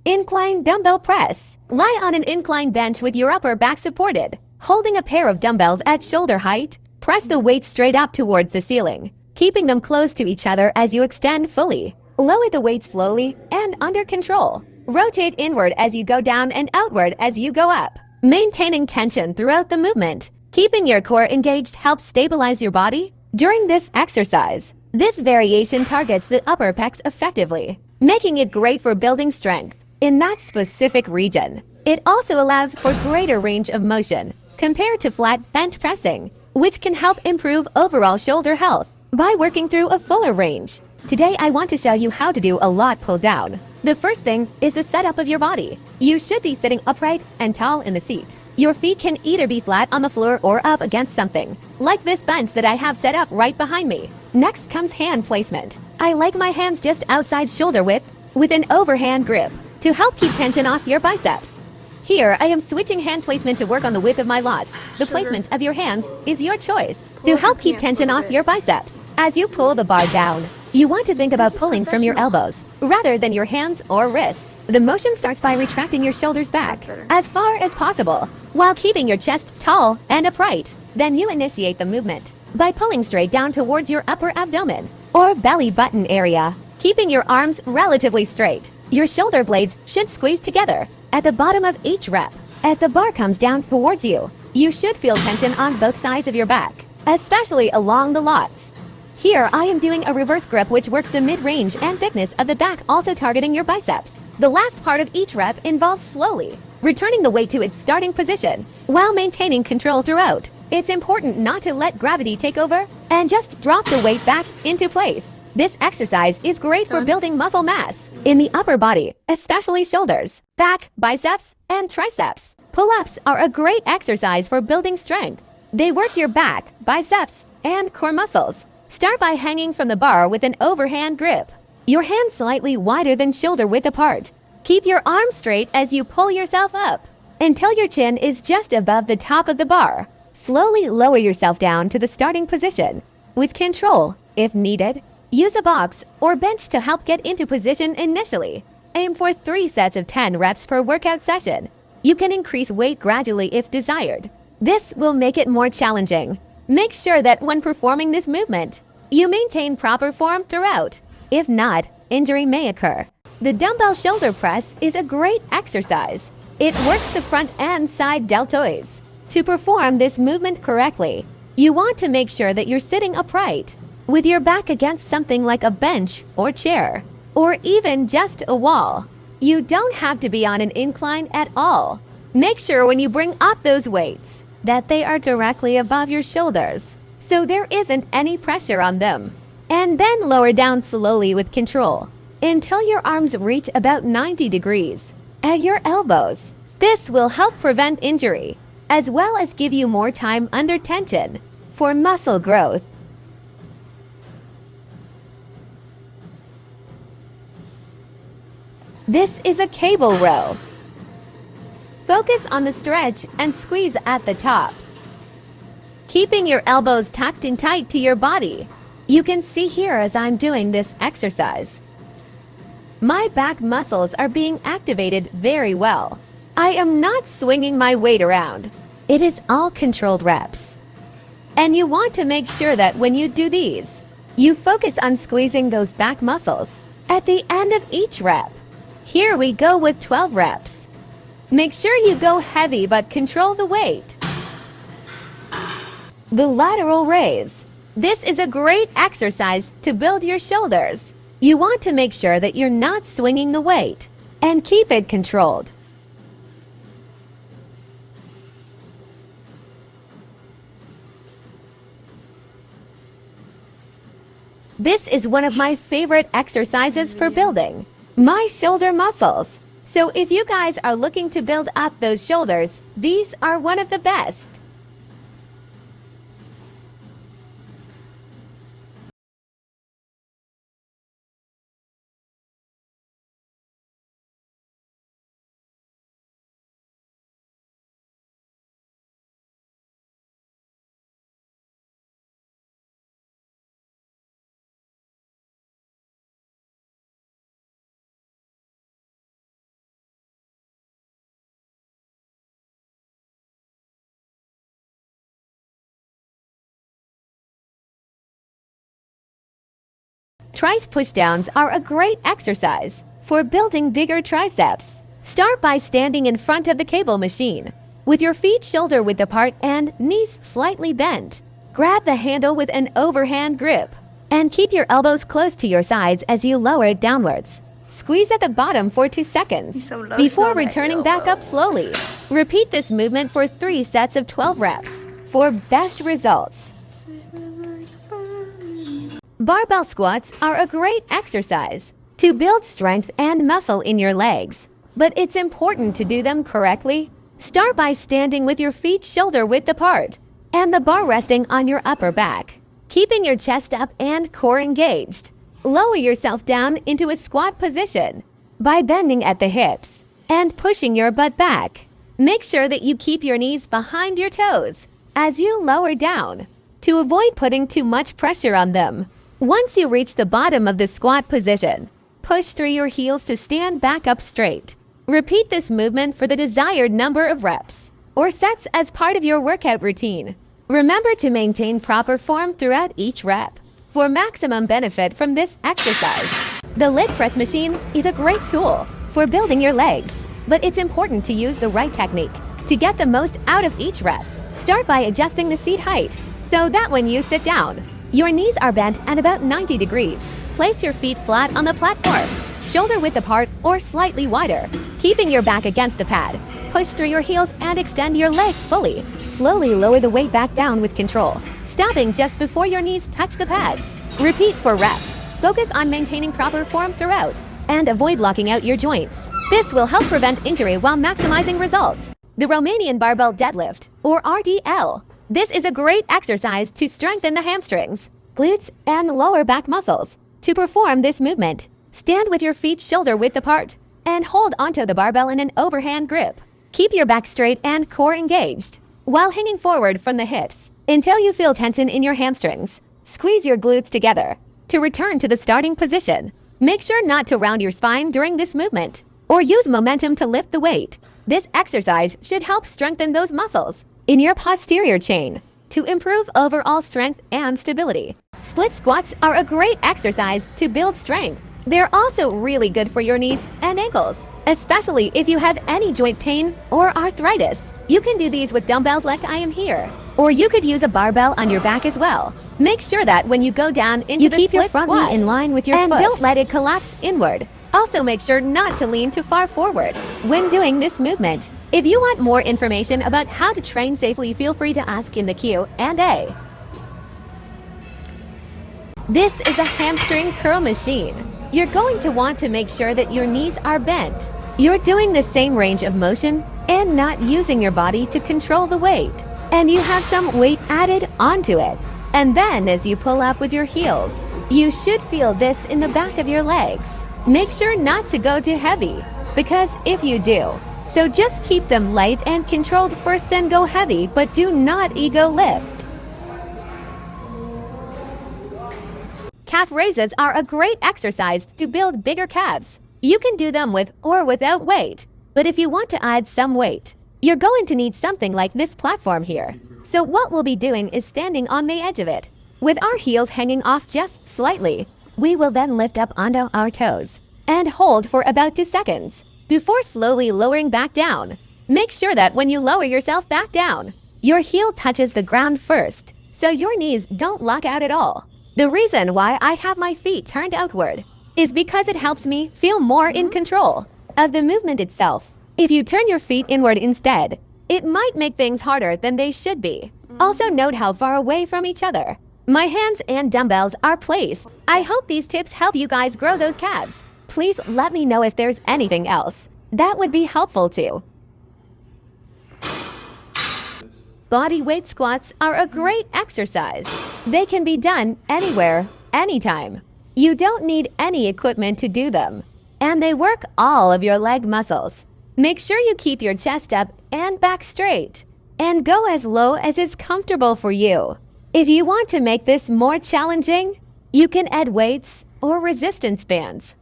Incline dumbbell press. Lie on an incline bench with your upper back supported. Holding a pair of dumbbells at shoulder height, press the weight straight up towards the ceiling, keeping them close to each other as you extend fully. Lower the weight slowly and under control. Rotate inward as you go down and outward as you go up, maintaining tension throughout the movement. Keeping your core engaged helps stabilize your body during this exercise. This variation targets the upper pecs effectively, making it great for building strength in that specific region. It also allows for greater range of motion compared to flat bench pressing, which can help improve overall shoulder health by working through a fuller range. Today, I want to show you how to do a lot pull down. The first thing is the setup of your body. You should be sitting upright and tall in the seat. Your feet can either be flat on the floor or up against something, like this bench that I have set up right behind me. Next comes hand placement. I like my hands just outside shoulder width with an overhand grip to help keep tension off your biceps. Here, I am switching hand placement to work on the width of my lats. The placement of your hands is your choice to help keep tension off your biceps. As you pull the bar down, you want to think about pulling from your elbows rather than your hands or wrists. The motion starts by retracting your shoulders back as far as possible while keeping your chest tall and upright. Then you initiate the movement by pulling straight down towards your upper abdomen or belly button area, keeping your arms relatively straight. Your shoulder blades should squeeze together at the bottom of each rep. As the bar comes down towards you, you should feel tension on both sides of your back, especially along the lats. Here, I am doing a reverse grip which works the mid-range and thickness of the back, also targeting your biceps. The last part of each rep involves slowly returning the weight to its starting position while maintaining control throughout. It's important not to let gravity take over and just drop the weight back into place. This exercise is great for building muscle mass in the upper body, especially shoulders, back, biceps, and triceps. Pull-ups are a great exercise for building strength. They work your back, biceps, and core muscles. Start by hanging from the bar with an overhand grip. Your hands slightly wider than shoulder width apart. Keep your arms straight as you pull yourself up until your chin is just above the top of the bar. Slowly lower yourself down to the starting position. With control, if needed, use a box or bench to help get into position initially. Aim for 3 sets of 10 reps per workout session. You can increase weight gradually if desired. This will make it more challenging. Make sure that when performing this movement, you maintain proper form throughout. If not, injury may occur. The dumbbell shoulder press is a great exercise. It works the front and side deltoids. To perform this movement correctly, you want to make sure that you're sitting upright, with your back against something like a bench or chair, or even just a wall. You don't have to be on an incline at all. Make sure when you bring up those weights that they are directly above your shoulders, so there isn't any pressure on them. And then lower down slowly with control until your arms reach about 90 degrees at your elbows. This will help prevent injury, as well as give you more time under tension for muscle growth. This is a cable row. Focus on the stretch and squeeze at the top, keeping your elbows tucked in tight to your body. You can see here as I'm doing this exercise, my back muscles are being activated very well. I am not swinging my weight around. It is all controlled reps. And you want to make sure that when you do these, you focus on squeezing those back muscles at the end of each rep. Here we go with 12 reps. Make sure you go heavy but control the weight. The lateral raise. This is a great exercise to build your shoulders. You want to make sure that you're not swinging the weight and keep it controlled. This is one of my favorite exercises for building my shoulder muscles. So if you guys are looking to build up those shoulders, these are one of the best. Trice pushdowns are a great exercise for building bigger triceps. Start by standing in front of the cable machine, with your feet shoulder-width apart and knees slightly bent. Grab the handle with an overhand grip, and keep your elbows close to your sides as you lower it downwards. Squeeze at the bottom for 2 seconds before returning back up slowly. Repeat this movement for 3 sets of 12 reps for best results. Barbell squats are a great exercise to build strength and muscle in your legs, but it's important to do them correctly. Start by standing with your feet shoulder-width apart and the bar resting on your upper back, keeping your chest up and core engaged. Lower yourself down into a squat position by bending at the hips and pushing your butt back. Make sure that you keep your knees behind your toes as you lower down to avoid putting too much pressure on them. Once you reach the bottom of the squat position, push through your heels to stand back up straight. Repeat this movement for the desired number of reps or sets as part of your workout routine. Remember to maintain proper form throughout each rep for maximum benefit from this exercise. The leg press machine is a great tool for building your legs, but it's important to use the right technique to get the most out of each rep. Start by adjusting the seat height so that when you sit down, your knees are bent at about 90 degrees. Place your feet flat on the platform, shoulder width apart or slightly wider, keeping your back against the pad. Push through your heels and extend your legs fully. Slowly lower the weight back down with control, stopping just before your knees touch the pads. Repeat for reps. Focus on maintaining proper form throughout and avoid locking out your joints. This will help prevent injury while maximizing results. The Romanian Barbell Deadlift, or RDL. This is a great exercise to strengthen the hamstrings, glutes, and lower back muscles. To perform this movement, stand with your feet shoulder-width apart and hold onto the barbell in an overhand grip. Keep your back straight and core engaged while hanging forward from the hips until you feel tension in your hamstrings. Squeeze your glutes together to return to the starting position. Make sure not to round your spine during this movement or use momentum to lift the weight. This exercise should help strengthen those muscles in your posterior chain to improve overall strength and stability. Split squats are a great exercise to build strength. They're also really good for your knees and ankles, especially if you have any joint pain or arthritis. You can do these with dumbbells like I am here, or you could use a barbell on your back as well. Make sure that when you go down into the split squat, in line with your foot, and don't let it collapse inward. Also make sure not to lean too far forward when doing this movement. If you want more information about how to train safely, feel free to ask in the Q&A. This is a hamstring curl machine. You're going to want to make sure that your knees are bent. You're doing the same range of motion and not using your body to control the weight. And you have some weight added onto it. And then as you pull up with your heels, you should feel this in the back of your legs. Make sure not to go too heavy, because if you do, so just keep them light and controlled first, then go heavy, but do not ego lift. Calf raises are a great exercise to build bigger calves. You can do them with or without weight, but if you want to add some weight, you're going to need something like this platform here. So what we'll be doing is standing on the edge of it, with our heels hanging off just slightly. We will then lift up onto our toes and hold for about 2 seconds before slowly lowering back down. Make sure that when you lower yourself back down, your heel touches the ground first, so your knees don't lock out at all. The reason why I have my feet turned outward is because it helps me feel more in control of the movement itself. If you turn your feet inward instead, it might make things harder than they should be. Also note how far away from each other my hands and dumbbells are placed. I hope these tips help you guys grow those calves. Please let me know if there's anything else that would be helpful too. Body weight squats are a great exercise. They can be done anywhere, anytime. You don't need any equipment to do them, and they work all of your leg muscles. Make sure you keep your chest up and back straight, and go as low as is comfortable for you. If you want to make this more challenging, you can add weights or resistance bands.